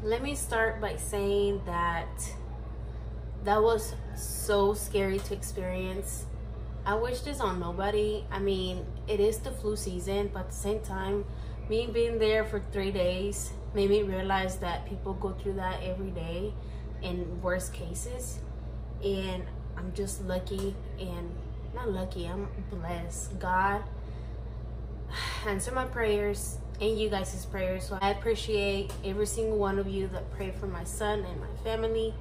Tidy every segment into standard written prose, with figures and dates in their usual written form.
let me start by saying that was so scary to experience. I wish this on nobody. I mean, it is the flu season, but at the same time, me being there for 3 days made me realize that people go through that every day in worst cases. And I'm just lucky, and not lucky, I'm blessed. God answer my prayers and you guys' prayers. So I appreciate every single one of you that prayed for my son and my family.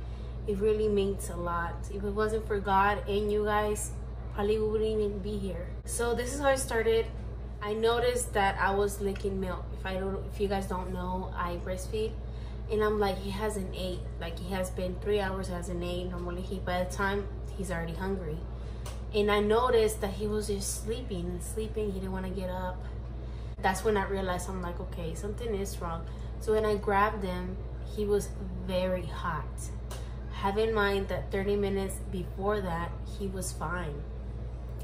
It really means a lot. If it wasn't for God and you guys, probably wouldn't even be here. So this is how it started. I noticed that I was licking milk. If you guys don't know, I breastfeed, and I'm like, he hasn't ate. Like, he has been 3 hours, hasn't ate. Normally by the time he's already hungry. And I noticed that he was just sleeping and sleeping. He didn't want to get up. That's when I realized, I'm like, okay, something is wrong. So when I grabbed him, he was very hot. Have in mind that 30 minutes before that, he was fine.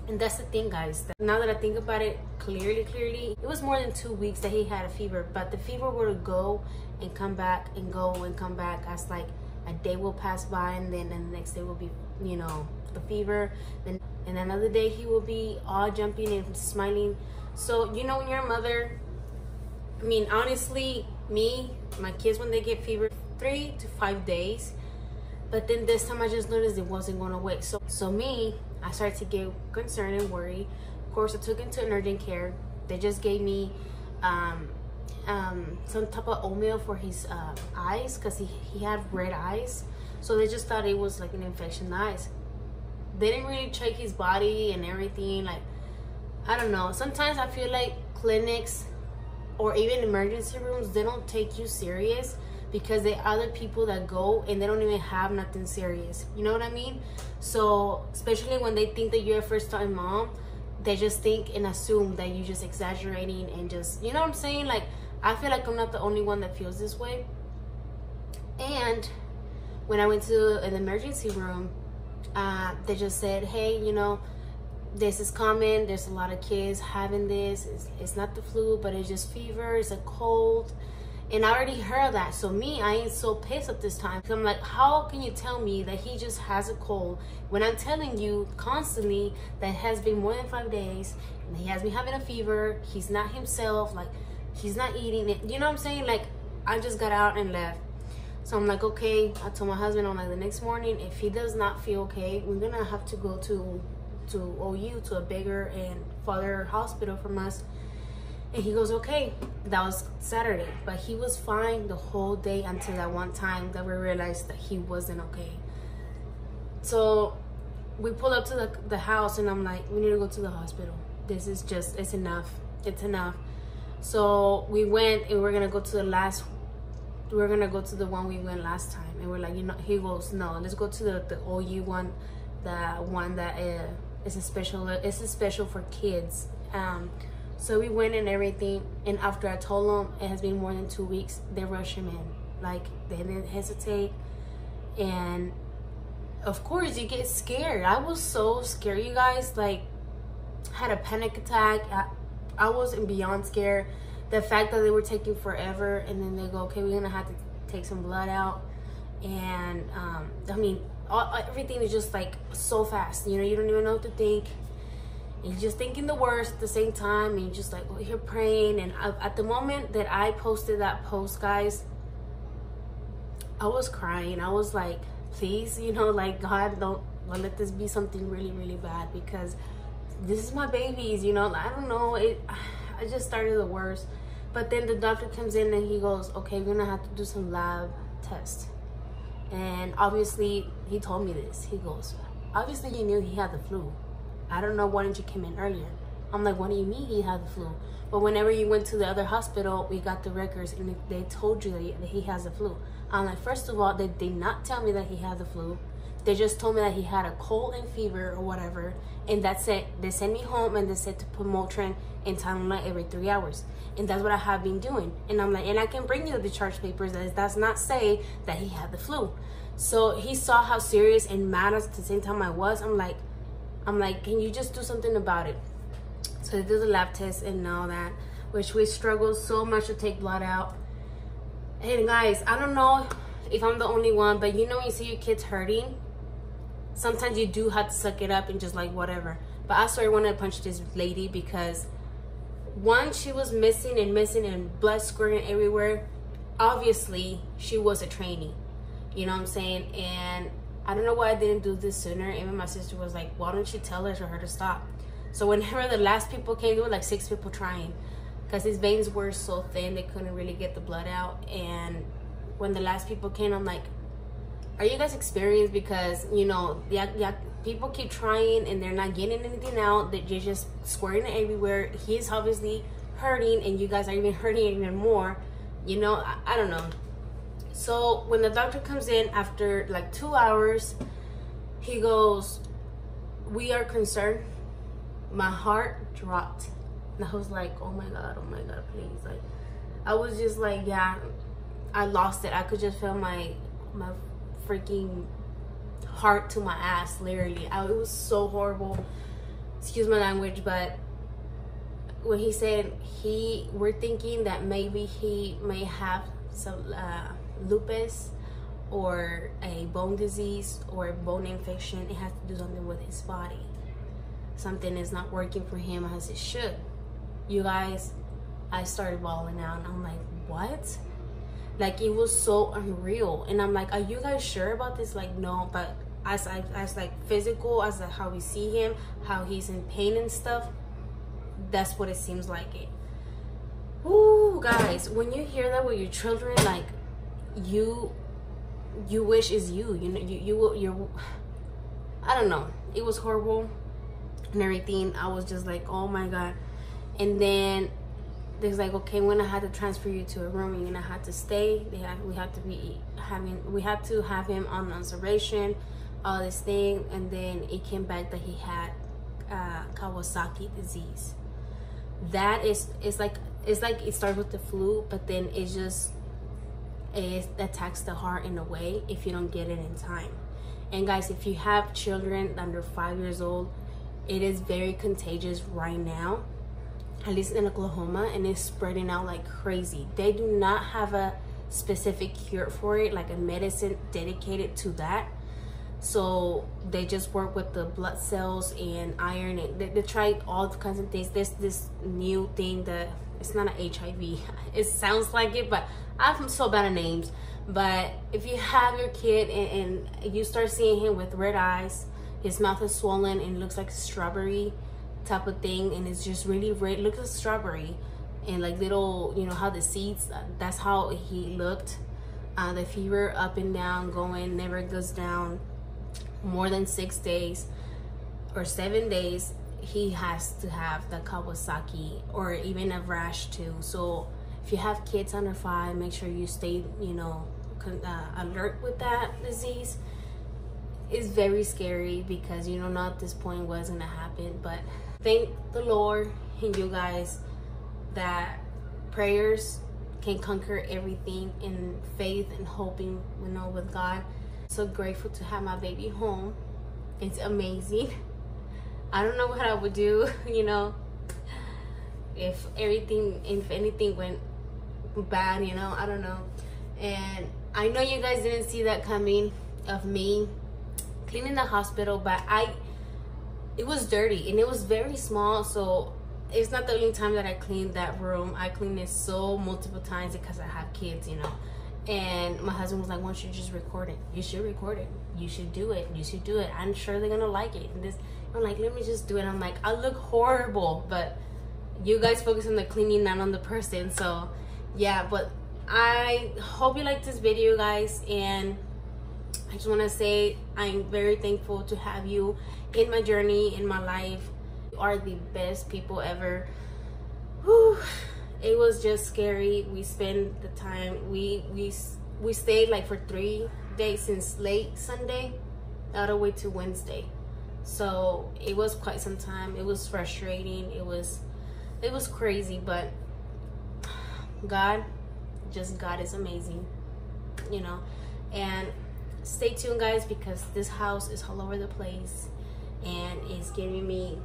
And that's the thing, guys. Now that I think about it clearly, it was more than 2 weeks that he had a fever. But the fever would go and come back and go and come back as like a day will pass by, and then the next day will be, you know, the fever. Then and another day he will be all jumping and smiling. So, you know, when you're a mother, I mean, honestly, my kids, when they get fever, 3 to 5 days. But then this time I just noticed it wasn't going away. So I started to get concerned and worried. Of course, I took him to urgent care. They just gave me some type of oatmeal for his eyes, because he had red eyes. So they just thought it was like an infection in the eyes. They didn't really check his body and everything. Like, I don't know. Sometimes I feel like clinics or even emergency rooms, they don't take you serious, because there are other people that go and they don't even have nothing serious. You know what I mean? So especially when they think that you're a first-time mom, they just think and assume that you're just exaggerating and just, you know what I'm saying? Like, I feel like I'm not the only one that feels this way. And when I went to an emergency room, they just said, hey, you know, this is common. There's a lot of kids having this. It's not the flu, but it's just fever. It's a cold. And I already heard that. So I ain't so pissed at this time. I'm like, how can you tell me that he just has a cold when I'm telling you constantly that it has been more than 5 days and he has been having a fever? He's not himself. Like, he's not eating it. You know what I'm saying? Like, I just got out and left. So I'm like, okay. I told my husband, I'm like, the next morning, if he does not feel okay, we're gonna have to go to OU, to a bigger and farther hospital from us. And he goes, okay. That was Saturday, but he was fine the whole day until that one time that we realized that he wasn't okay. So we pulled up to the house, and I'm like, we need to go to the hospital. This is just, it's enough. It's enough. So we went, and we're gonna go to the one we went last time. And we're like, you know, he goes, no, let's go to the OU one, the one that is a special for kids. So we went and everything, and after I told them it has been more than 2 weeks, they rushed him in. Like, they didn't hesitate. And of course you get scared. I was so scared, you guys. Like, had a panic attack. I was beyond scared. The fact that they were taking forever, and then they go, okay, we're gonna have to take some blood out. And I mean, everything is just like so fast, you know, you don't even know what to think. And you're just thinking the worst at the same time, and you're just like, well, you're praying. And at the moment that I posted that post, guys, I was crying. I was like, please, you know, like, God, don't let this be something really, really bad, because this is my babies, you know. I don't know, I just started the worst. But then the doctor comes in and he goes, okay, we're gonna have to do some lab tests. And obviously, he told me this. He goes, obviously you knew he had the flu. I don't know, why didn't you come in earlier? I'm like, what do you mean he had the flu? But whenever you went to the other hospital, we got the records and they told you that he has the flu. I'm like, first of all, they did not tell me that he had the flu. They just told me that he had a cold and fever or whatever. And that's it. They sent me home and they said to put Motrin and Tylenol every 3 hours. And that's what I have been doing. And I'm like, and I can bring you the discharge papers that does not say that he had the flu. So he saw how serious and mad at the same time I was. I'm like, can you just do something about it? So they did the lab test and all that, which we struggled so much to take blood out. And guys, I don't know if I'm the only one, but you know, you see your kids hurting, sometimes you do have to suck it up and just like whatever. But I swear I wanted to punch this lady because one, she was missing and blood squirting everywhere. Obviously she was a trainee, you know what I'm saying? And I don't know why I didn't do this sooner. Even my sister was like, why don't you tell her for her to stop? So whenever the last people came, there were like 6 people trying, because his veins were so thin they couldn't really get the blood out. And when the last people came, I'm like, are you guys experienced? Because, you know, yeah, people keep trying and they're not getting anything out. They're just squirting it everywhere. He's obviously hurting and you guys are even hurting even more. You know, I don't know. So when the doctor comes in after like 2 hours, he goes, we are concerned. My heart dropped. And I was like, oh my God, please. Like, I was just like, yeah, I lost it. I could just feel my freaking heart to my ass, literally. It was so horrible. Excuse my language, but when he said we're thinking that maybe he may have some lupus or a bone disease or a bone infection. It has to do something with his body. Something is not working for him as it should. You guys, I started bawling out and I'm like, what? Like, it was so unreal. And I'm like, are you guys sure about this? Like, no. But as like physical, as like how we see him, how he's in pain and stuff, that's what it seems like it. Ooh, guys, when you hear that with your children, like, you wish is you know, you're I don't know, it was horrible and everything. I was just like, oh my God. And then there's like, okay, when I had to transfer you to a room, you're gonna have to stay. We have to have him on observation, all this thing. And then it came back that he had Kawasaki disease. That it's like it starts with the flu, but then it attacks the heart in a way if you don't get it in time. And guys, if you have children under 5 years old, it is very contagious right now, at least in Oklahoma, and it's spreading out like crazy. They do not have a specific cure for it, like a medicine dedicated to that. So they just work with the blood cells and iron, and they try all kinds of things. This new thing that it's not an HIV. It sounds like it, but I'm so bad at names. But if you have your kid and you start seeing him with red eyes, his mouth is swollen and looks like strawberry type of thing, and it's just really red, looks like strawberry, and like little, you know how the seeds, that's how he looked. The fever up and down, going, never goes down. More than 6 days or 7 days, he has to have the Kawasaki or even a rash too. So if you have kids under 5, make sure you stay, you know, alert with that disease. It's very scary because you don't know at this point what's gonna happen. But thank the Lord and you guys that prayers can conquer everything, in faith and hoping, you know, with God. So grateful to have my baby home. It's amazing. I don't know what I would do, you know, if anything went bad, you know, I don't know. And I know you guys didn't see that coming, of me cleaning the hospital, but it was dirty and it was very small. So it's not the only time that I cleaned that room. I cleaned it so multiple times because I have kids, you know. And my husband was like, why don't you just record it? You should record it. You should do it. You should do it. I'm sure they're gonna like it. And I'm like, let me just do it. I'm like, I look horrible, but you guys focus on the cleaning, not on the person. So yeah, but I hope you like this video, guys. And I just want to say I'm very thankful to have you in my journey, in my life. You are the best people ever. Whew. It was just scary. We spent the time, we stayed like for 3 days, since late Sunday all the way to Wednesday. So it was quite some time. It was frustrating. It was crazy, but God is amazing, you know. And stay tuned, guys, because this house is all over the place and it's getting me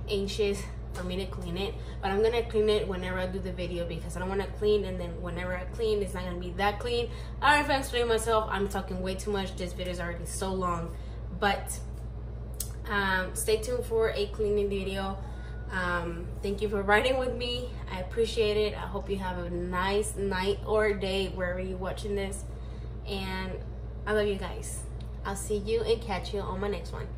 anxious for me to clean it, but I'm gonna clean it whenever I do the video, because I don't want to clean and then whenever I clean it's not gonna be that clean. I don't know if I explain myself. I'm talking way too much. This video is already so long, but stay tuned for a cleaning video. Thank you for riding with me. I appreciate it. I hope you have a nice night or day wherever you're watching this, and I love you guys. I'll see you and catch you on my next one.